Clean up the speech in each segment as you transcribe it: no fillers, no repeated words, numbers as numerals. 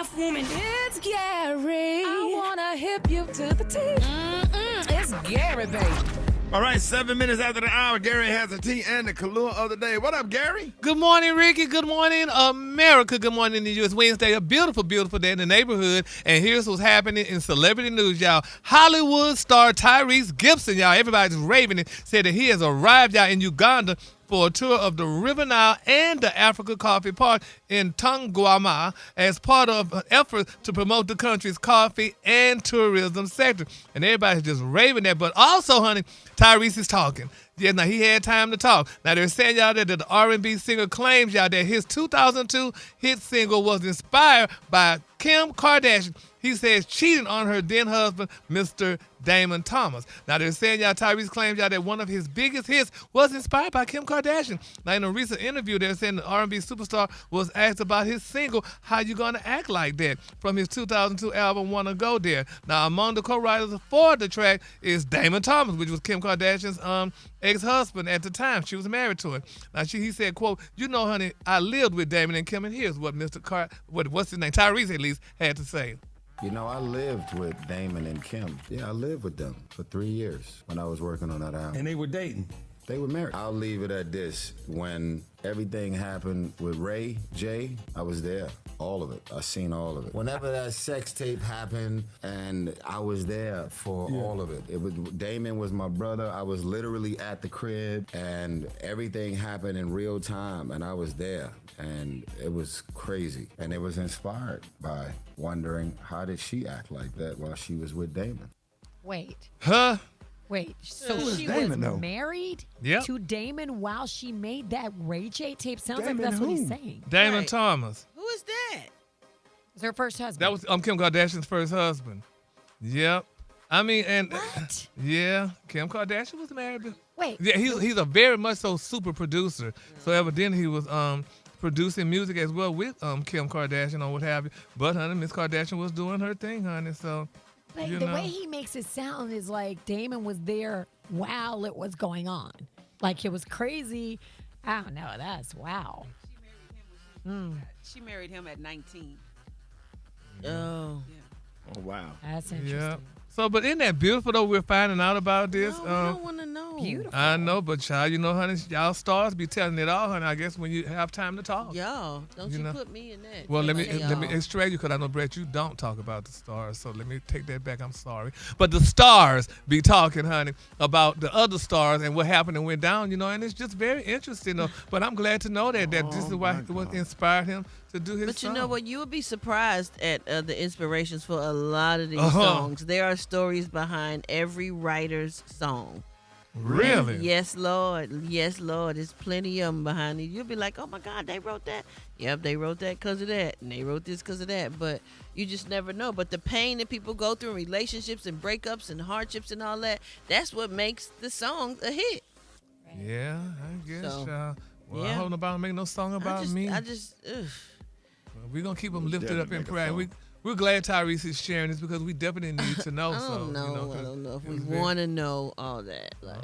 half woman. It's Gary. I wanna hip you to the T. It's Gary, baby. All right, 7 minutes after the hour, Gary has the tea and the Kahlua of the day. What up, Gary? Good morning, Ricky. Good morning, America. Good morning to you. It's Wednesday, a beautiful, beautiful day in the neighborhood. And here's what's happening in celebrity news, y'all. Hollywood star Tyrese Gibson, y'all. Everybody's raving it. Said that he has arrived, y'all, in Uganda for a tour of the River Nile and the Africa Coffee Park in Tungwama as part of an effort to promote the country's coffee and tourism sector. And everybody's just raving that. But also, honey, Tyrese is talking. Yeah, now he had time to talk. Now they're saying, y'all, that the R&B singer claims, y'all, that his 2002 hit single was inspired by Kim Kardashian. He says cheating on her then husband, Mr. Damon Thomas. Now they're saying, y'all, Tyrese claims, y'all, that one of his biggest hits was inspired by Kim Kardashian. Now in a recent interview, they're saying the R&B superstar was asked about his single, How You Gonna Act Like That, from his 2002 album, Wanna Go There. Now among the co-writers for the track is Damon Thomas, which was Kim Kardashian's ex-husband at the time. She was married to him. Now he said, quote, you know, honey, I lived with Damon and Kim, and here's what what's his name, Tyrese at least, had to say. You know, I lived with Damon and Kim. Yeah, I lived with them for 3 years when I was working on that album. And they were dating. They were married. I'll leave it at this. When everything happened with Ray J, I was there. All of it. I seen all of it. Whenever that sex tape happened, and I was there for all of it. Damon was my brother. I was literally at the crib, and everything happened in real time, and I was there. And it was crazy. And it was inspired by wondering, how did she act like that while she was with Damon? Wait. Huh? Wait, so Who is she Damon, was though? married Yep. to Damon while she made that Ray J tape? Sounds Damon like that's what who? he's saying. Damon Right. Thomas. Who is that? It's her first husband. That was Kim Kardashian's first husband. Yep. I mean, and What? yeah, Kim Kardashian was married. Wait. Yeah, he's a very much so super producer. So evidently he was producing music as well with Kim Kardashian or what have you. But honey, Miss Kardashian was doing her thing, honey. So But you the know. way he makes it sound is like Damon was there while it was going on. Like it was crazy. I don't know. That's wow. She married him at 19. Oh. Oh, wow. That's interesting. Yeah. So, but isn't that beautiful though? We're finding out about this. No, we don't want to know. Beautiful. I know, but child, you know, honey, y'all stars be telling it all, honey. I guess when you have time to talk. Y'all, don't You you, know. put me in that. Well, let me Y'all. extract you because I know, Brett, you don't talk about the stars. So let me take that back. I'm sorry. But the stars be talking, honey, about the other stars and what happened and went down, you know, and it's just very interesting. Though. But I'm glad to know that this is why what inspired him to do his But you song. know what? You would be surprised at the inspirations for a lot of these Uh-huh. songs. There are stories behind every writer's song. Really? Yes, Lord. Yes, Lord. There's plenty of them behind it. You'll be like, oh, my God, they wrote that. Yep, they wrote that because of that. And they wrote this because of that. But you just never know. But the pain that people go through in relationships and breakups and hardships and all that, that's what makes the song a hit. Yeah, I guess, So, child. Well, I yeah. hope nobody make no song about me. I just, ugh. We're going to keep them lifted up definitely in make a prayer. song. We're glad Tyrese is sharing this because we definitely need to know. I so, don't know. You know, I 'cause don't know if it we was very- want to know all that. Like,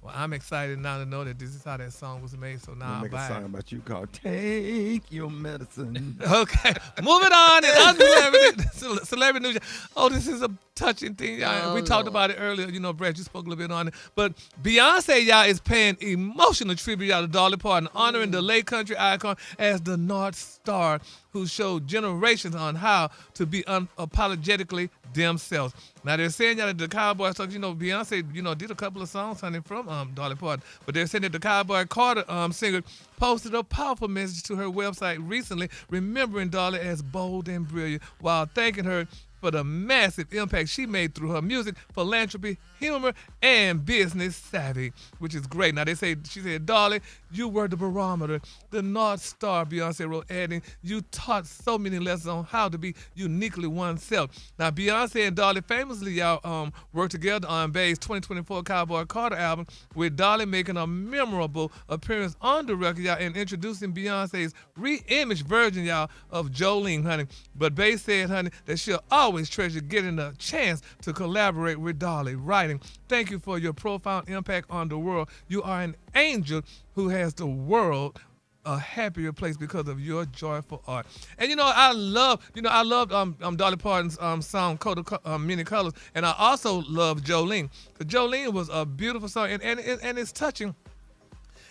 Well, I'm excited now to know that this is how that song was made. So now We'll I'll make a buy song it. about you called Take Your Medicine. Okay, moving on. And other celebrity news. Oh, this is a touching thing. Y'all. Oh, We talked Lord. about it earlier. You know, Brad, you spoke a little bit on it. But Beyonce, y'all, is paying emotional tribute, y'all, to Dolly Parton, honoring the late country icon as the North Star, who showed generations on how to be unapologetically themselves. Now, they're saying, y'all, that the Cowboy songs, you know, Beyonce, you know, did a couple of songs, honey, from Dolly Parton. But they're saying that the Cowboy Carter singer posted a powerful message to her website recently, remembering Dolly as bold and brilliant, while thanking her for the massive impact she made through her music, philanthropy, humor, and business savvy, which is great. Now, she said, Dolly, you were the barometer, the North Star, Beyonce wrote, adding, you taught so many lessons on how to be uniquely oneself. Now, Beyonce and Dolly famously, y'all, worked together on Bay's 2024 Cowboy Carter album, with Dolly making a memorable appearance on the record, y'all, and introducing Beyonce's re-imaged version, y'all, of Jolene, honey. But Bay said, honey, that she'll always treasure getting a chance to collaborate with Dolly, writing, thank you for your profound impact on the world. You are an angel who has the world a happier place because of your joyful art. And I loved Dolly Parton's song Many Colors, and I also love Jolene. Because Jolene was a beautiful song, and it's touching.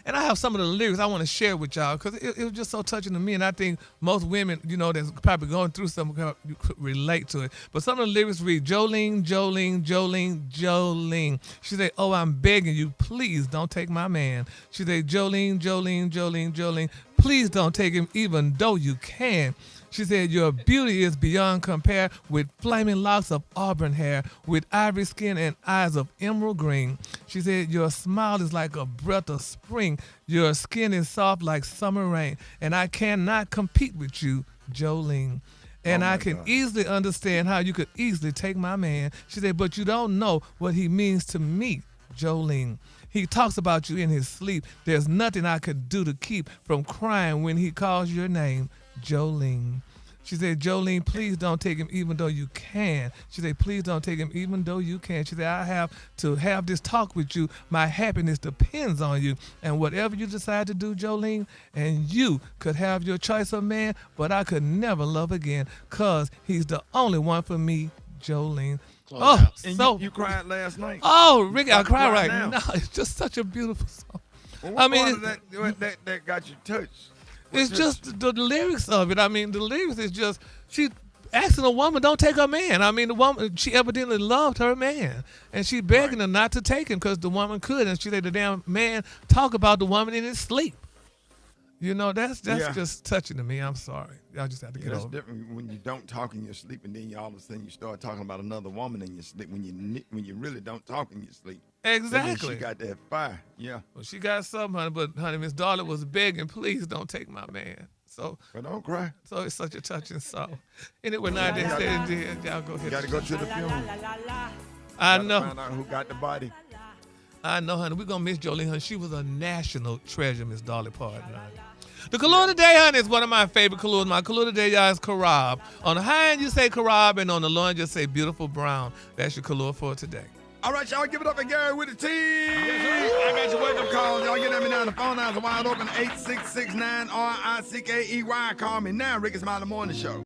And I have some of the lyrics I want to share with y'all because it was just so touching to me. And I think most women, that's probably going through something, you could relate to it. But some of the lyrics read, Jolene, Jolene, Jolene, Jolene. She said, oh, I'm begging you, please don't take my man. She said, Jolene, Jolene, Jolene, Jolene, please don't take him even though you can. She said, your beauty is beyond compare with flaming locks of auburn hair, with ivory skin and eyes of emerald green. She said, your smile is like a breath of spring. Your skin is soft like summer rain. And I cannot compete with you, Jolene. And I can easily understand how you could easily take my man. She said, but you don't know what he means to me, Jolene. He talks about you in his sleep. There's nothing I could do to keep from crying when he calls your name, Jolene. She said, Jolene, please don't take him even though you can. She said, please don't take him even though you can. She said, I have to have this talk with you. My happiness depends on you. And whatever you decide to do, Jolene, and you could have your choice of man, but I could never love again because he's the only one for me, Jolene. Oh, And so you cried last night. Oh, Rickey, I cry cry right now. now. It's just such a beautiful song. Well, what I mean, part of that got you touched? It's just the lyrics of it. I mean, the lyrics is just she asking a woman don't take her man. I mean, the woman, she evidently loved her man, and she begging her not to take him because the woman could. And she said the damn man talk about the woman in his sleep. That's just touching to me. I'm sorry. Y'all just have to get That's over it. different when you don't talk in your sleep, and then all of a sudden you start talking about another woman in your sleep when you really don't talk in your sleep. Exactly. She got that fire. Yeah. Well, she got something, honey, but honey, Miss Darla was begging, please don't take my man. So, But don't cry. so it's such a touching song. Anyway, now they said, y'all go ahead. You got to go to the funeral. I Gotta know. Find out who got the body. I know, honey. We're going to miss Jolene, honey. She was a national treasure, Miss Dolly Parton, honey. The color today, honey, is one of my favorite colors. My color today, y'all, is Karab. On the high end, you say Karab, and on the low end, you say beautiful brown. That's your color for today. All right, y'all, give it up for Gary with the T. I got your wake-up calls. Y'all get at me now. The phone lines are wide open. 866-9-RICKEY. Call me now. Rickey Smiley Morning Show.